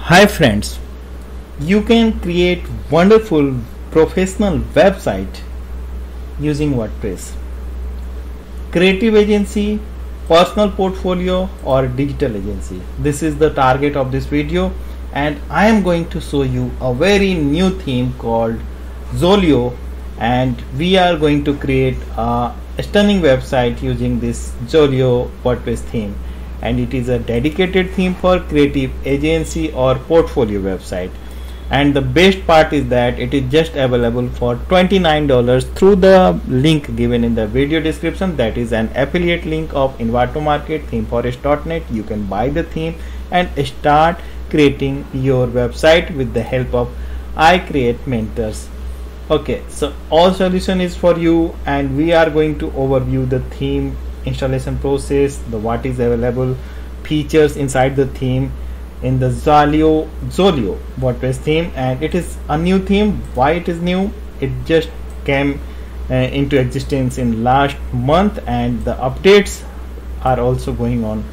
Hi friends, you can create wonderful professional website using WordPress. Creative agency, personal portfolio or digital agency. This is the target of this video and I am going to show you a very new theme called Xolio, and we are going to create a stunning website using this Xolio WordPress theme. And it is a dedicated theme for creative agency or portfolio website, and the best part is that it is just available for $29 through the link given in the video description. That is an affiliate link of Market themeforest.net. You can buy the theme and start creating your website with the help of I Create mentors. Okay, so all solution is for you, and we are going to overview the theme installation process, the what is available, features inside the theme in the Xolio WordPress theme. And it is a new theme. Why it is new? It just came into existence in last month, and the updates are also going on,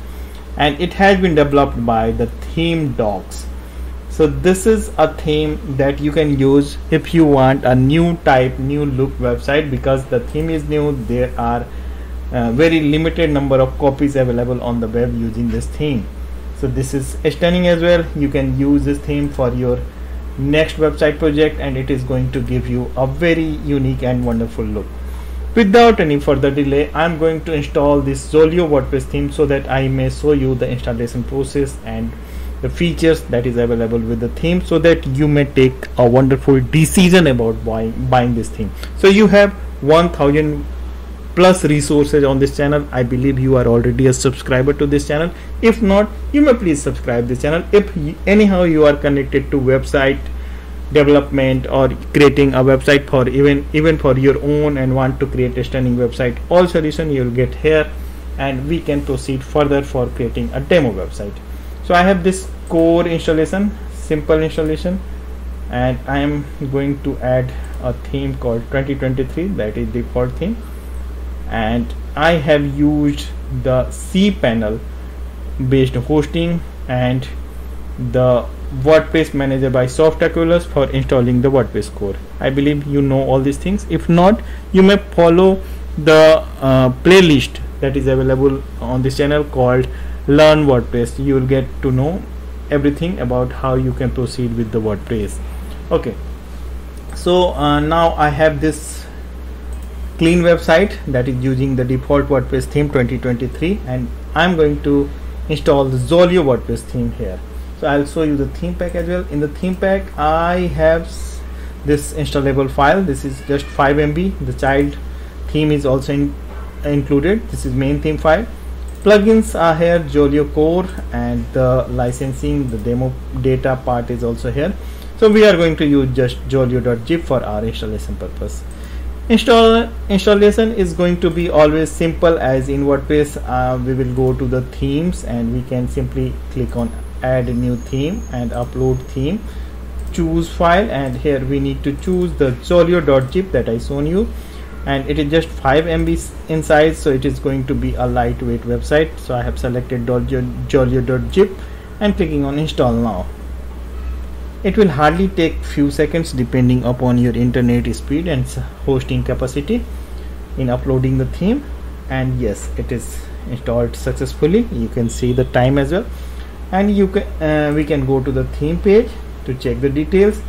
and it has been developed by the theme docs. So this is a theme that you can use if you want a new look website, because the theme is new. There are very limited number of copies available on the web using this theme. So this is stunning as well. You can use this theme for your next website project, and it is going to give you a very unique and wonderful look. Without any further delay, I am going to install this Xolio WordPress theme so that I may show you the installation process and the features that is available with the theme, so that you may take a wonderful decision about buying this theme. So you have 1000 plus resources on this channel. I believe you are already a subscriber to this channel. If not, you may please subscribe this channel. If anyhow you are connected to website development or creating a website for even for your own and want to create a stunning website, all solution you will get here, and we can proceed further for creating a demo website. So I have this core installation, simple installation, and I am going to add a theme called 2023, that is default theme. And I have used the cPanel based hosting and the WordPress manager by Softaculous for installing the WordPress core. I believe you know all these things. If not, you may follow the playlist that is available on this channel called Learn WordPress. You will get to know everything about how you can proceed with the WordPress. Okay, so now I have this clean website that is using the default WordPress theme 2023, and I'm going to install the Xolio WordPress theme here. So I'll show you the theme pack as well. In the theme pack I have this installable file. This is just 5 MB. The child theme is also included. This is main theme file. Plugins are here, Xolio core, and the licensing, the demo data part is also here. So we are going to use just xolio.zip for our installation purpose. Installation is going to be always simple as in WordPress. We will go to the themes, and we can simply click on add a new theme and upload theme, choose file, and here we need to choose the xolio.zip that I shown you, and it is just 5 MB in size, so it is going to be a lightweight website. So I have selected xolio.zip and clicking on install now. It will hardly take few seconds depending upon your internet speed and hosting capacity in uploading the theme. And yes, it is installed successfully. You can see the time as well, and you can we can go to the theme page to check the details.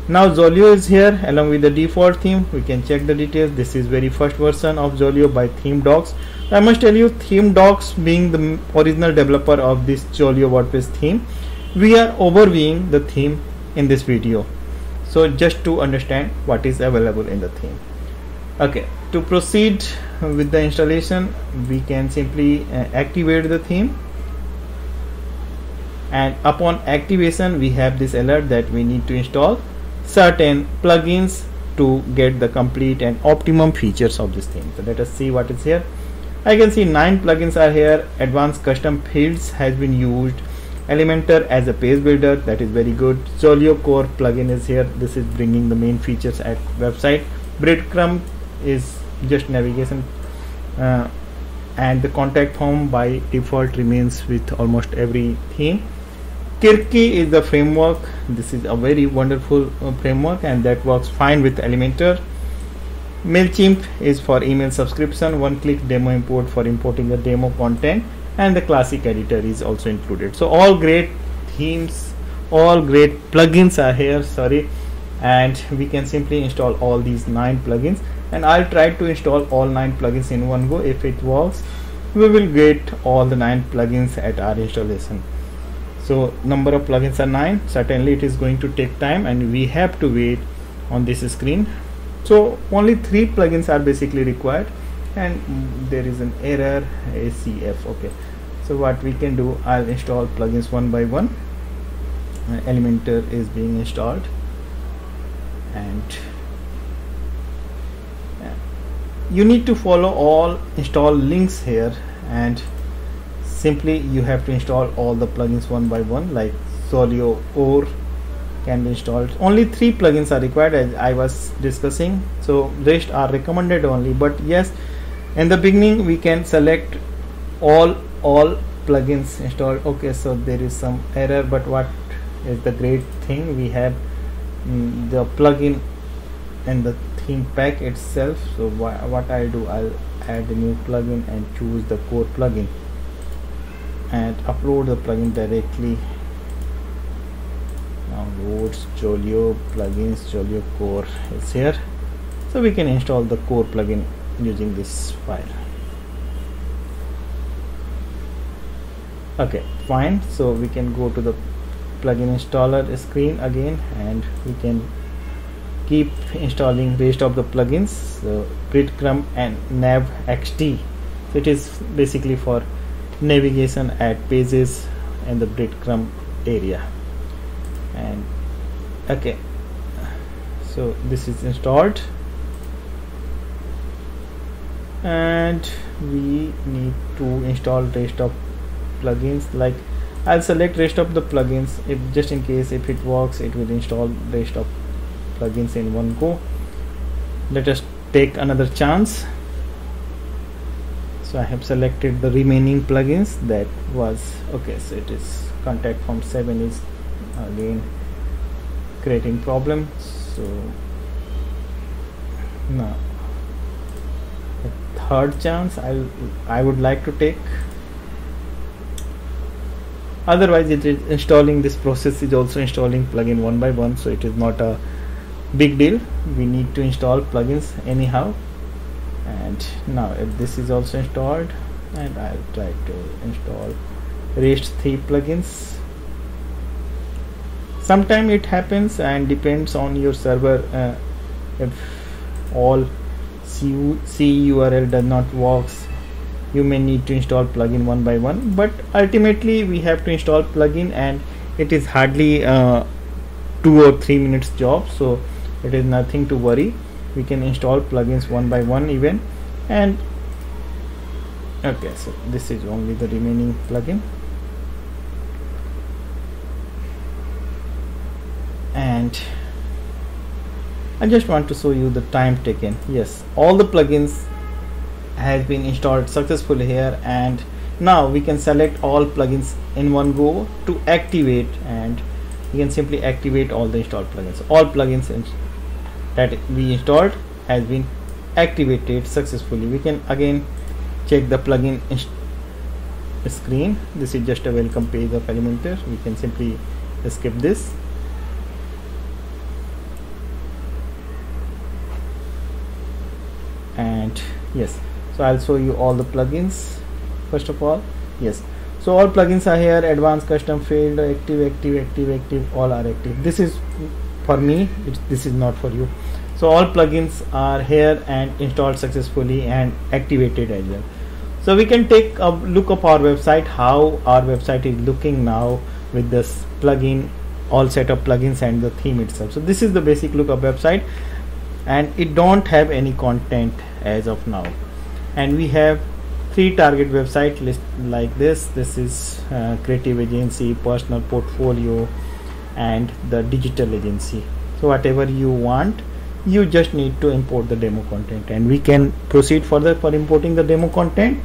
Now Xolio is here along with the default theme. We can check the details. This is very first version of Xolio by Theme Docs. I must tell you, Theme Docs being the original developer of this Xolio WordPress theme, we are overviewing the theme in this video, so just to understand what is available in the theme. Okay, to proceed with the installation, we can simply activate the theme, and upon activation we have this alert that we need to install certain plugins to get the complete and optimum features of this theme. So let us see what is here. I can see 9 plugins are here. Advanced custom fields has been used. Elementor as a page builder, that is very good. Xolio core plugin is here. This is bringing the main features at website. Breadcrumb is just navigation, and the contact form by default remains with almost every theme. Kirki is the framework. This is a very wonderful framework, and that works fine with Elementor. MailChimp is for email subscription, one-click demo import for importing the demo content, and the classic editor is also included. So all great themes, all great plugins are here, and we can simply install all these 9 plugins, and I'll try to install all 9 plugins in one go. If it works, we will get all the 9 plugins at our installation. So number of plugins are 9. Certainly it is going to take time, and we have to wait on this screen. So only 3 plugins are basically required, and there is an error, ACF. Okay, so what we can do, I'll install plugins one by one. Elementor is being installed, and you need to follow all install links here, and simply you have to install all the plugins one by one, like Xolio or can be installed. Only 3 plugins are required, as I was discussing, so rest are recommended only. But yes, in the beginning we can select all plugins installed. Okay, so there is some error, but what is the great thing, we have the plugin and the theme pack itself. So what I'll do, I'll add a new plugin and choose the core plugin and upload the plugin directly. Downloads Xolio plugins, Xolio core is here, so we can install the core plugin using this file. Okay, fine. So we can go to the plugin installer screen again, and we can keep installing rest of the plugins. So breadcrumb and nav xt, so it is basically for navigation at pages in the breadcrumb area. And okay, so this is installed, and we need to install rest of plugins. Like I'll select rest of the plugins, if just in case if it works, it will install rest of plugins in one go. Let us take another chance. So I have selected the remaining plugins. That was okay, so it is contact form 7 is again creating problem. So now the third chance I would like to take. Otherwise it is installing, this process is also installing plugin one by one, so it is not a big deal. We need to install plugins anyhow. And now if this is also installed, and I'll try to install rest 3 plugins. Sometime it happens and depends on your server, if all CURL does not works, you may need to install plugin one by one, but ultimately we have to install plugin, and it is hardly 2 or 3 minutes job, so it is nothing to worry. We can install plugins one by one even. And okay, so this is only the remaining plugin, and I just want to show you the time taken. Yes, all the plugins has been installed successfully here, and now we can select all plugins in one go to activate, and you can simply activate all the installed plugins. All plugins that we installed has been activated successfully. We can again check the plugin screen. This is just a welcome page of Elementor. We can simply skip this. And yes, so I'll show you all the plugins first of all. Yes, so all plugins are here. Advanced, custom, field, active, all are active. This is for me, this is not for you. So all plugins are here and installed successfully and activated as well. So we can take a look of our website, how our website is looking now with this plugin, all set of plugins and the theme itself. So this is the basic look of website, and it don't have any content as of now. And we have 3 target website list like this. This is creative agency, personal portfolio, and the digital agency. So whatever you want, you just need to import the demo content, and we can proceed further for importing the demo content.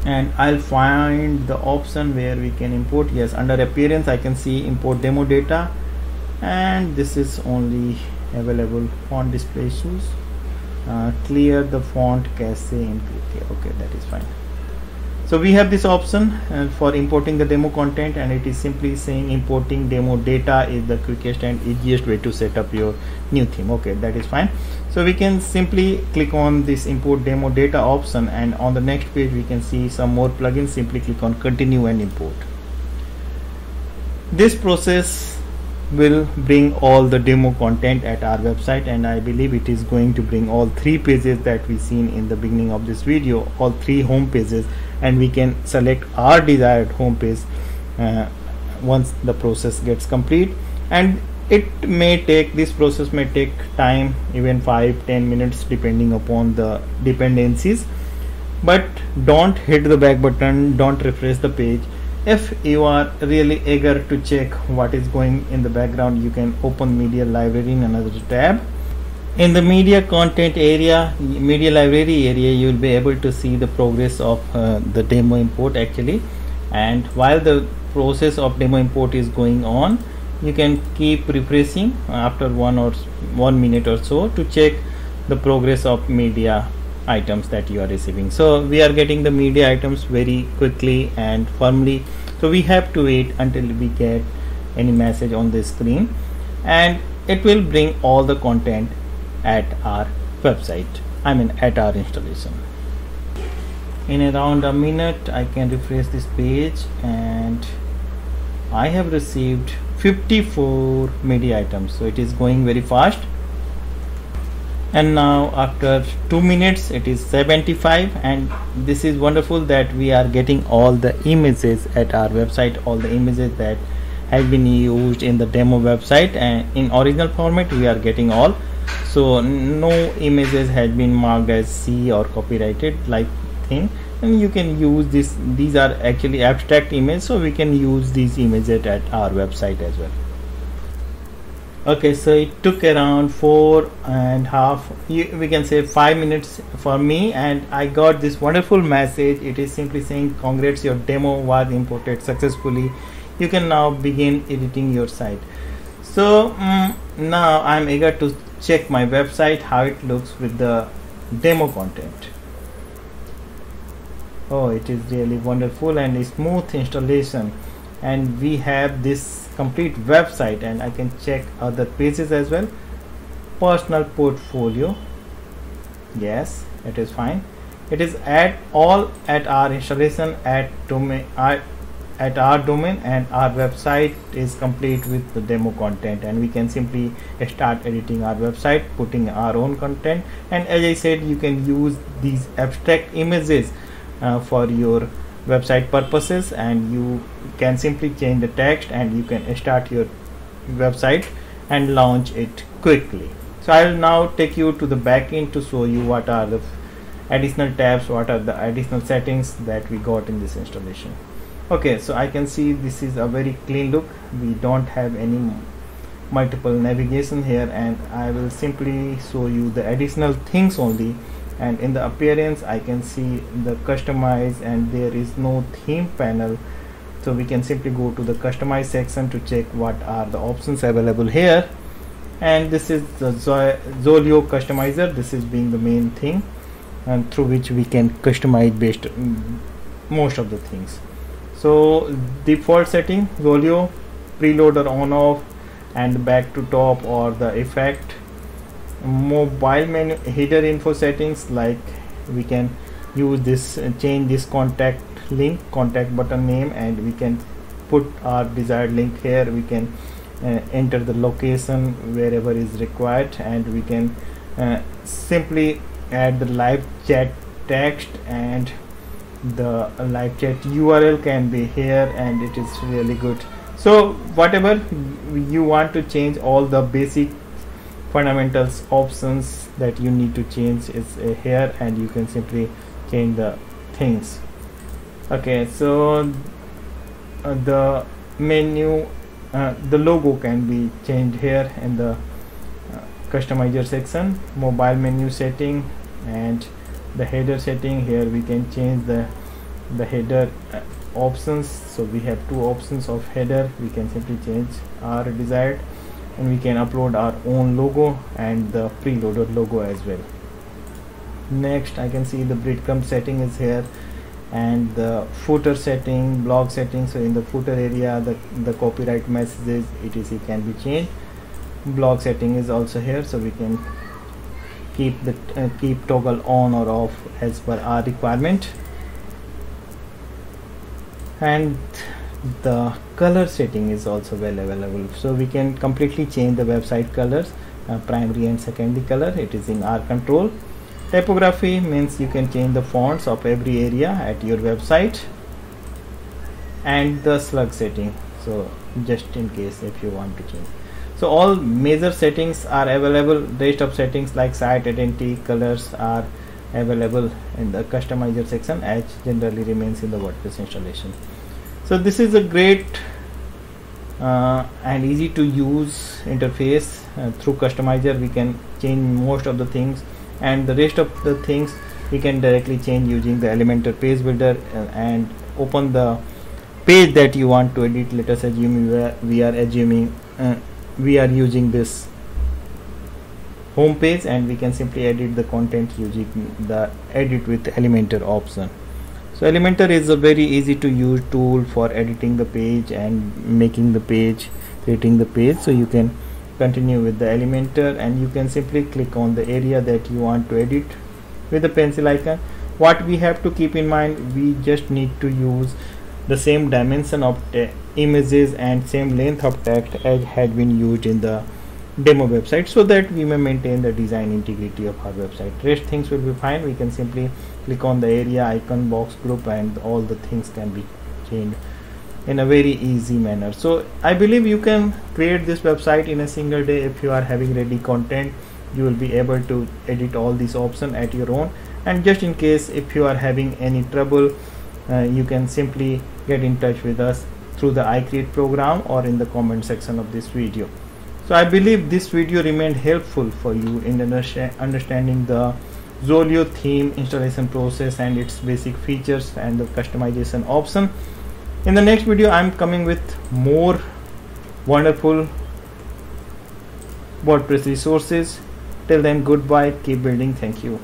and I'll find the option where we can import. Yes, under appearance I can see import demo data, and this is only available font display issues. Clear the font cache implicate. Okay, that is fine. So we have this option for importing the demo content, and it is simply saying importing demo data is the quickest and easiest way to set up your new theme. Okay, that is fine. So we can simply click on this import demo data option, and on the next page we can see some more plugins. Simply click on continue and import. This process will bring all the demo content at our website, and I believe it is going to bring all 3 pages that we seen in the beginning of this video, all 3 home pages, and we can select our desired home page once the process gets complete. And this process may take time, even 5-10 minutes depending upon the dependencies. But don't hit the back button, don't refresh the page. If you are really eager to check what is going in the background, you can open media library in another tab. In the media content area, media library area, you will be able to see the progress of the demo import actually. And while the process of demo import is going on, you can keep refreshing after 1 minute or so to check the progress of media items that you are receiving. So we are getting the media items very quickly and firmly, so we have to wait until we get any message on the screen, and it will bring all the content at our website, at our installation. In around a minute I can refresh this page, and I have received 54 media items, so it is going very fast. And now after 2 minutes it is 75, and this is wonderful that we are getting all the images at our website, all the images that have been used in the demo website, and in original format we are getting all. So no images has been marked as C or copyrighted like thing, and you can use this. These are actually abstract images, so we can use these images at our website as well. Okay, so it took around 4.5, we can say 5 minutes for me, and I got this wonderful message. It is simply saying congrats, your demo was imported successfully. You can now begin editing your site. So now I'm eager to check my website, how it looks with the demo content. Oh, it is really wonderful and a smooth installation, and we have this complete website, and I can check other pages as well. Personal portfolio, yes, it is fine. It is at our installation at our domain, and our website is complete with the demo content, and we can simply start editing our website, putting our own content. And as I said, you can use these abstract images for your website purposes, and you can simply change the text, and you can start your website and launch it quickly. So I will now take you to the back end to show you what are the additional tabs, what are the additional settings that we got in this installation. Okay, so I can see this is a very clean look. We don't have any multiple navigation here, and I will simply show you the additional things only. And in the appearance I can see the customize, and there is no theme panel, so we can simply go to the customize section to check what are the options available here. And this is the Xolio customizer. This is being the main thing, and through which we can customize based most of the things. So default setting, Xolio, preloader on off, and back to top or the effect. Mobile menu header info settings, like we can use this, change this contact link, contact button name, and we can put our desired link here. We can enter the location wherever is required, and we can simply add the live chat text, and the live chat URL can be here, and it is really good. So whatever you want to change, all the basic fundamentals options that you need to change is here, and you can simply change the things. Okay, so the menu, the logo can be changed here in the customizer section. Mobile menu setting and the header setting, here we can change the the header options. So we have two options of header. We can simply change our desired, and we can upload our own logo and the preloaded logo as well. Next, I can see the breadcrumb setting is here, and the footer setting, blog setting. So in the footer area, the copyright messages etc can be changed. Blog setting is also here, so we can keep toggle on or off as per our requirement. And the color setting is also well available, so we can completely change the website colors, primary and secondary color. It is in our control. Typography means you can change the fonts of every area at your website. And the slug setting, so just in case if you want to change. So all major settings are available. Rest of settings like site identity, colors are available in the customizer section, as generally remains in the WordPress installation. So this is a great and easy to use interface. Through customizer we can change most of the things, and the rest of the things we can directly change using the Elementor page builder, and open the page that you want to edit. Let us assume we are using this home page, and we can simply edit the content using the edit with Elementor option. So Elementor is a very easy to use tool for editing the page and making the page, creating the page. So you can continue with the Elementor, and you can simply click on the area that you want to edit with the pencil icon. What we have to keep in mind, we just need to use the same dimension of images and same length of text as had been used in the demo website, so that we may maintain the design integrity of our website. Rest things will be fine. We can simply click on the area icon, box group, and all the things can be changed in a very easy manner. So I believe you can create this website in a single day. If you are having ready content, you will be able to edit all these options at your own. And just in case if you are having any trouble, you can simply get in touch with us through the iCreate program or in the comment section of this video. So I believe this video remained helpful for you in understanding the Xolio theme installation process and its basic features and the customization option. In the next video I am coming with more wonderful WordPress resources. Till then, goodbye, keep building. Thank you.